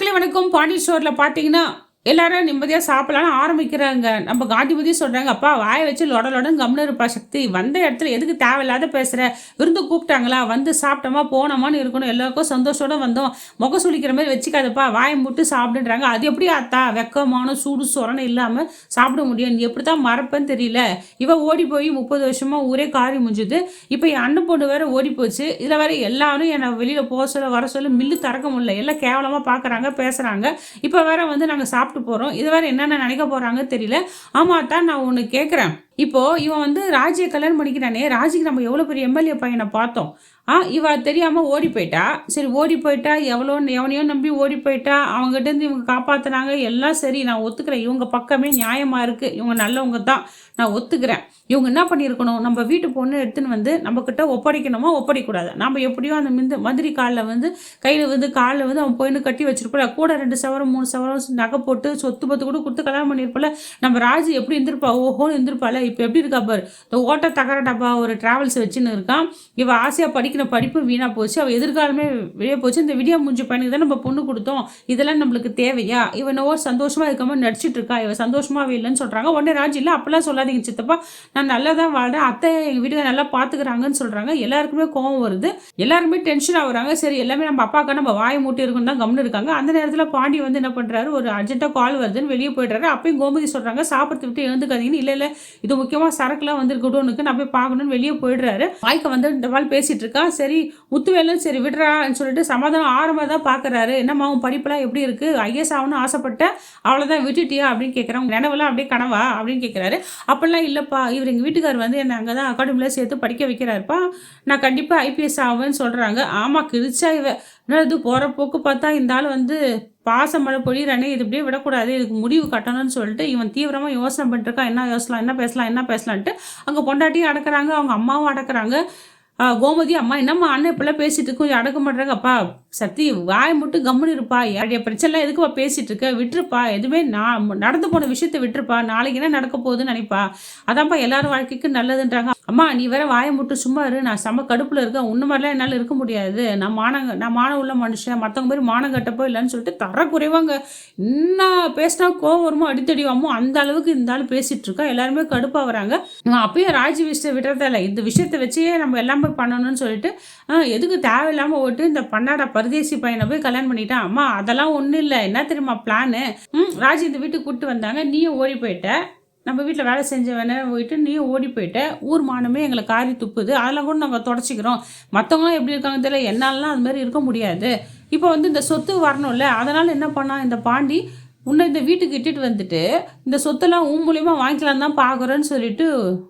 காலை வணக்கம். பாண்டி ஸ்டோர்ல பார்த்தீங்கன்னா, எல்லாரும் நிம்மதியா சாப்பிடலாம்னு ஆரம்பிக்கிறாங்க. நம்ம காந்திமதி சொல்றாங்க, "அப்பா வாய வச்சு லொட லொடன்னு கம்முனு இருப்பா சக்தி. வந்த இடத்துல எதுக்கு தேவையில்லாத பேசுற? விருந்து கூப்பிட்டாங்களா? வந்து சாப்பிட்டோமா, போனோமான்னு இருக்கணும். எல்லாருக்கும் சந்தோஷத்தோட வந்தோம். முகம் சுளிக்கிற மாரி வச்சுக்காதப்பா. வாய மூட்டு சாப்பிடுன்றாங்க." அது எப்படி ஆத்தா வெட்கமான சூடு சொரணை இல்லாம சாப்பிட முடியும்? நீ எப்படித்தான் மறப்பேன்னு தெரியல. இவ ஓடி போய் 30 வருஷமா ஊரே காரி முஞ்சுது. இப்ப என் அண்ணன் பொண்ணு வேற ஓடி போச்சு. இதுல வேற எல்லாரும் என்ன வெளியில போ சொல்ல, வர சொல்ல மில்லு திறக்க முடியல. எல்லாம் கேவலமா பார்க்குறாங்க, பேசுறாங்க. இப்ப வேற வந்து நாங்க சாப்பிட்டு போறோம். இது வேற என்னென்ன நினைக்க போறாங்கன்னு தெரியல. ஆமா அத்தான், நான் ஒண்ணு கேட்கிறேன். இப்போ இவன் வந்து ராஜிய கல்யாணம் பண்ணிக்கிறானே, ராஜிக்கு நம்ம எவ்வளோ பெரிய எம்எல்ஏ பையன பார்த்தோம். இவ தெரியாம ஓடி போயிட்டா. சரி ஓடி போயிட்டா, எவனையோ நம்பி ஓடி போயிட்டா. அவங்ககிட்டேருந்து இவங்க காப்பாத்துனாங்க. எல்லாம் சரி, நான் ஒத்துக்கிறேன். இவங்க பக்கமே நியாயமா இருக்கு. இவங்க நல்லவங்க தான். நான் ஒத்துக்கிறேன். இவங்க என்ன பண்ணியிருக்கணும், நம்ம வீட்டு பொண்ணு எடுத்துன்னு வந்து நம்மக்கிட்ட ஒப்படைக்கணுமா, ஒப்படைக்கக்கூடாது. நம்ம எப்படியோ அந்த மந்திரி காலில் வந்து கையில் வந்து காலில் வந்து அவன் பொண்ணு கட்டி வச்சிருப்பல, கூட 2 சவரம் 3 சவரம் நகை போட்டு சொத்து பத்து கூட கொடுத்து கல்யாணம் பண்ணியிருப்பல. நம்ம ராஜி எப்படி இருந்திருப்பா, ஓஹோன்னு இருந்திருப்பால. இப்போ எப்படி இருக்கா பாரு. இந்த ஓட்ட தகர டப்பா ஒரு டிராவல்ஸ் வச்சுன்னு இருக்கான். இவ ஆசையாக படிக்கிற படிப்பு வீணாக போச்சு. அவள் எதிர்காலமே வெளியே போச்சு. இந்த விடியா மூஞ்சி பையனுக்கு தான் நம்ம பொண்ணு கொடுத்தோம். இதெல்லாம் நம்மளுக்கு தேவையா? இவனோ சந்தோஷமா இருக்க மாதிரி நடிச்சிட்டு இருக்கா. இவ சந்தோஷமாவே இல்லைன்னு சொல்றாங்க. உடனே ராஜி இல்லை, அப்பெல்லாம் சொல்லாதீங்க சித்தப்பா, நான் நல்லா தான் வாழ்றேன், அத்தை எங்கள் வீட்டுக்கு நல்லா பார்த்துக்கிறாங்கன்னு சொல்கிறாங்க. எல்லாருக்குமே கோவம் வருது. எல்லாருமே டென்ஷன் ஆகுறாங்க. சரி எல்லாமே நம்ம அப்பாக்கா நம்ம வாயை மூட்டி இருக்குன்னு தான் கம்னு இருக்காங்க. அந்த நேரத்தில் பாண்டி வந்து என்ன பண்ணுறாரு, ஒரு அர்ஜென்ட்டாக கால் வருதுன்னு வெளியே போய்ட்றாரு. அப்பயும் கோமதி சொல்கிறாங்க, சாப்பிட்றது விட்டு எழுந்துக்காதீங்கன்னு. இல்லை இல்லை, இது முக்கியமாக சரக்குலாம் வந்துருக்கட்டும்னுக்கு நான் போய் பார்க்கணும்னு வெளியே போயிடுறாரு. வாய்க்க வந்து இந்த வாழ் பேசிகிட்டு இருக்கா. சரி முத்துவேலும் சரி விடுறான்னு சொல்லிட்டு சமாதானம் ஆரம்பமாக தான் பார்க்குறாரு. என்னம்மா உன் படிப்பெல்லாம் எப்படி இருக்குது? ஐஎஸ் ஆகணும்னு ஆசைப்பட்டேன், அவ்வளோதான் விட்டுட்டியா அப்படின்னு கேட்குறேன். உங்கள் நினைவெல்லாம் அப்படியே கனவா அப்படின்னு கேட்குறாரு. அப்படிலாம் இல்லைப்பா, இவர் எங்கள் வீட்டுக்கார் வந்து என்னை அங்கே தான் அகாடமியில் சேர்த்து படிக்க வைக்கிறாருப்பா, நான் கண்டிப்பாக ஐபிஎஸ் ஆவேன்னு சொல்கிறாங்க. ஆமாம் கிழிச்சா இவ என்னது போகிற போக்கு பார்த்தா இந்த ஆள் வந்து பாச மழை பொழியிறானே, இது இப்படியே விடக்கூடாது, இதுக்கு முடிவு கட்டணும்னு சொல்லிட்டு இவன் தீவிரமாக யோசனை பண்ணிட்டுருக்கான். என்ன யோசலாம், என்ன பேசலான்ட்டு அங்கே பொண்டாட்டியும் அடக்குறாங்க, அவங்க அம்மாவும் அடக்குறாங்க. கோமதி அம்மா என்னம்மா அண்ணன் இப்பெல்லாம் பேசிட்டு கொஞ்சம் அடக்க மாட்டேறாங்க. அப்பா சத்தி வாய் மட்டும் கம்முன்னு இருப்பா, என்னுடைய பிரச்சனைலாம் எதுக்குப்பா பேசிட்டு இருக்க, விட்டுருப்பா, எதுவுமே நான் நடந்து போன விஷயத்த விட்டுருப்பா, நாளைக்கு என்ன நடக்க போகுதுன்னு நினைப்பா, அதான்ப்பா எல்லாரும் வாழ்க்கைக்கு நல்லதுன்றாங்க. அம்மா நீ வேற வாயை மட்டும் சும்மா இரு, நான் செம்ம கடுப்புல இருக்கேன், உன்ன மாதிரிலாம் என்னால் இருக்க முடியாது, நான் மானம் உள்ள மனுஷன், மற்றவங்க மாதிரி மானம் கட்டப்போ இல்லைன்னு சொல்லிட்டு தர குறைவாங்க. என்ன பேசினா கோவம் வருமோ அடித்தடிவாமோ அந்த அளவுக்கு இந்த ஆள் பேசிட்டு இருக்கா. எல்லாருமே கடுப்பாக வராங்க. அப்பயும் ராஜி விஷயத்தை விடுறதில்ல, இந்த விஷயத்தை வச்சே நம்ம எல்லாமே பண்ணணும்னு சொல்லிட்டு எதுக்கு தேவையில்லாமல் ஓட்டு இந்த பன்னாடா பரதேசி பையனை போய் கல்யாணம் பண்ணிட்டான். அம்மா அதெல்லாம் ஒன்றும் இல்லை, என்ன தெரியுமா பிளானு, ராஜி இந்த வீட்டுக்கு கூப்பிட்டு வந்தாங்க, நீயும் ஓடி போயிட்ட, நம்ம வீட்டில் வேலை செஞ்சவன போயிட்டு நீயும் ஓடி போயிட்ட, ஊர் மானமே எங்களை காரி துப்புது, அதெல்லாம் கூட நாங்கள் தொடச்சிக்கிறோம், மற்றவங்களாம் எப்படி இருக்காங்க தெரியல, என்னாலலாம் அது மாதிரி இருக்க முடியாது, இப்போ வந்து இந்த சொத்து வரணும்ல, அதனால் என்ன பண்ணா இந்த பாண்டி, உன்னை இந்த வீட்டுக்கு இட்டுட்டு வந்துட்டு இந்த சொத்தெல்லாம் மூலியமா வாங்கிக்கலாம் தான் பார்க்குறேன்னு சொல்லிட்டு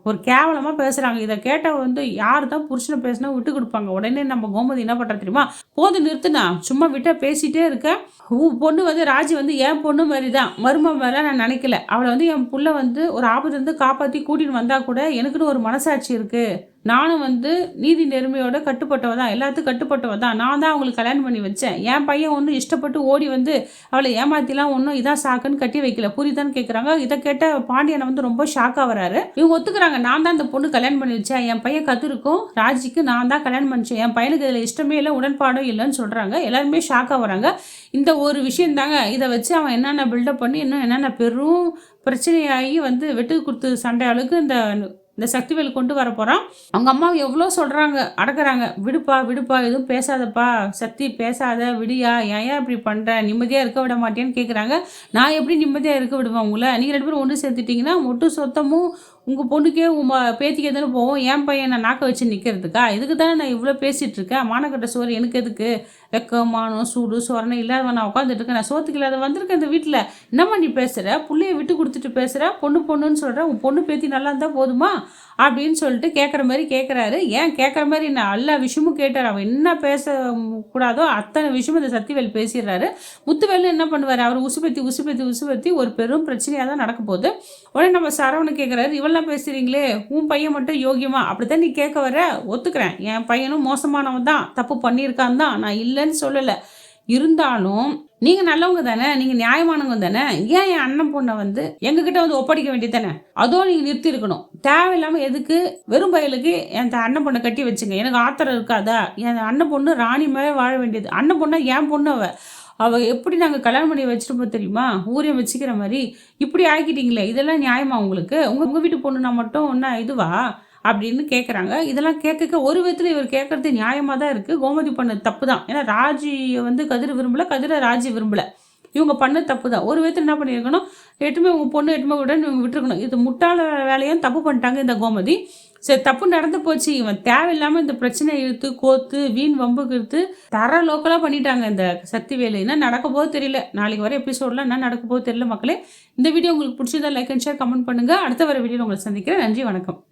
ஒரு கேவலமாக பேசுகிறாங்க. இதை கேட்ட வந்து யார் தான் புருஷனை பேசினா விட்டு கொடுப்பாங்க. உடனே நம்ம கோமதி என்ன பண்ணுற தெரியுமா, போது நிறுத்துனா, சும்மா விட்டா பேசிகிட்டே இருக்க, பொண்ணு வந்து ராஜி வந்து என் பொண்ணு மாதிரி தான், மரும மேலே நான் நினைக்கல, அவளை வந்து என் புள்ள வந்து ஒரு ஆபத்துலேருந்து காப்பாற்றி கூட்டின்னு வந்தால் கூட எனக்குன்னு ஒரு மனசாட்சி இருக்குது, நானும் வந்து நீதி நேர்மையோட கட்டுப்பட்டவ தான், எல்லாத்துக்கும் கட்டுப்பட்டவ தான், நான் தான் அவங்களுக்கு கல்யாணம் பண்ணி வச்சேன், என் பையன் ஒன்றும் இஷ்டப்பட்டு ஓடி வந்து அவளை ஏமாத்திலாம் ஒன்றும் இதான் சாக்குன்னு கட்டி வைக்கல, புரியுதான்னு கேட்குறாங்க. இதை கேட்ட பாண்டியனை வந்து ரொம்ப ஷாக்காக வராரு. இவங்க ஒத்துக்கிறாங்க, நான் தான் இந்த பொண்ணு கல்யாணம் பண்ணி வச்சேன், என் பையன் கத்துருக்கும் ராஜிக்கு நான் தான் கல்யாணம் பண்ணிச்சேன், என் பையனுக்கு இதில் இஷ்டமே இல்லை, உடன்பாடும் இல்லைன்னு சொல்கிறாங்க. எல்லாருமே ஷாக்காக வராங்க. இந்த ஒரு விஷயம் தாங்க, இதை வச்சு அவன் என்னென்ன பில்டப் பண்ணி இன்னும் என்னென்ன பெரும் பிரச்சனையாகி வந்து வெட்டு கொடுத்து சண்டை அளவுக்கு இந்த சக்திவேல் கொண்டு வர போகிறான். அவங்க அம்மா எவ்வளோ சொல்கிறாங்க, அடக்குறாங்க, விடுப்பா விடுப்பா எதுவும் பேசாதப்பா, சக்தி பேசாத விடியா, ஏன் இப்படி பண்ணுற, நிம்மதியாக இருக்க விட மாட்டேன்னு கேட்குறாங்க. நான் எப்படி நிம்மதியாக இருக்க விடுவேன் உங்களை, நீங்கள் 2 பேரும் ஒன்று சேர்த்துட்டிங்கன்னா மொட்டு சொத்தமும் உங்கள் பொண்ணுக்கே பேத்திக்கு எதுன்னு போவோம், என் பையன் நான் நாக்க வச்சு நிற்கிறதுக்கா, இதுக்கு தானே நான் இவ்வளோ பேசிகிட்டு இருக்கேன், மானக்கட்ட சோறு எனக்கு எதுக்கு, வெக்கம் மானம் சூடு சோரணை இல்லாதவன் நான் உட்காந்துட்டு இருக்கேன், நான் சோத்துக்கு இல்லாத வந்திருக்கேன் இந்த வீட்டில், என்னம்மா நீ பேசுகிற, பிள்ளைய விட்டு கொடுத்துட்டு பேசுகிற, பொண்ணுன்னு சொல்கிற, உன் பொண்ணு பேத்தி நல்லா இருந்தால் போதுமா அப்படின்னு சொல்லிட்டு கேட்குற மாதிரி கேட்குறாரு. ஏன் கேட்குற மாதிரி நான் எல்லா விஷயமும் கேட்டார். அவன் என்ன பேசக்கூடாதோ அத்தனை விஷயமும் இந்த சக்திவேல் பேசிடுறாரு. முத்துவேல் என்ன பண்ணுவார், அவர் உசுபத்தி ஒரு பெரும் பிரச்சனையாக தான் நடக்க போகுது. உடனே நம்ம சரவணன் கேட்குறாரு, இவெல்லாம் பேசுகிறீங்களே, உன் பையன் மட்டும் யோகியமா, அப்படித்தான் நீ கேட்க வர, ஒத்துக்கிறேன், என் பையனும் மோசமானவன் தான், தப்பு பண்ணியிருக்கான் தான், நான் இல்லைன்னு சொல்லலை, இருந்தாலும் நீங்கள் நல்லவங்க தானே, நீங்கள் நியாயமானவங்க தானே, ஏன் என் அண்ணன் பொண்ணை வந்து எங்ககிட்ட வந்து ஒப்படைக்க வேண்டியது தானே, அதோ நீங்கள் நிறுத்தி இருக்கணும், தேவையில்லாமல் எதுக்கு வெறும் பயலுக்கு என் அண்ணன் பொண்ணை கட்டி வச்சுங்க, எனக்கு ஆத்திரம் இருக்காதா, என் அண்ணன் பொண்ணு ராணி மேலே வாழ வேண்டியது, அண்ணன் பொண்ணை என் பொண்ணு அவ அவ எப்படி நாங்க கல்யாணம் பண்ணி வச்சிருப்போம் தெரியுமா? ஊரே வச்சுக்கிற மாரி. இப்படி ஆக்கிட்டீங்களே! இதெல்லாம் நியாயமா உங்களுக்கு? உங்க உங்க வீட்டு பொண்ணுனா மட்டும் என்ன இதுவா? அப்படின்னு கேட்குறாங்க. இதெல்லாம் ஒரு விதத்துல இவர் கேட்கறது நியாயமா தான் இருக்கு. கோமதி பண்ணது தப்பு தான். ஏன்னா ராஜிய கதிர் விரும்பல. கதிர ராஜி விரும்பல. இவங்க பண்ணது தப்பு தான். ஒரு விதத்துல என்ன பண்ணியிருக்கணும், எட்டுமே உங்க பொண்ணு எட்டுமே விடன்னு இவங்க விட்டுருக்கணும். இது முட்டாள வேலையும் தப்பு பண்ணிட்டாங்க இந்த கோமதி. சரி தப்பு நடந்து போச்சு. இவன் தேவையில்லாம இந்த பிரச்சனைய இழுத்து, கோர்த்து, வீண் வம்புக்கு இழுத்து லோக்கலா பண்ணிட்டாங்க இந்த சக்திவேலு. என்ன நடக்க போகுதோ தெரியல. நாளைக்கு வர எபிசோட்ல என்ன நடக்க போகுதோ தெரியல மக்களே. இந்த வீடியோ உங்களுக்கு பிடிச்சிருந்தா லைக் அண்ட் ஷேர், கமெண்ட் பண்ணுங்க. அடுத்த வர வீடியோல உங்கள சந்திக்கிறேன். நன்றி, வணக்கம்.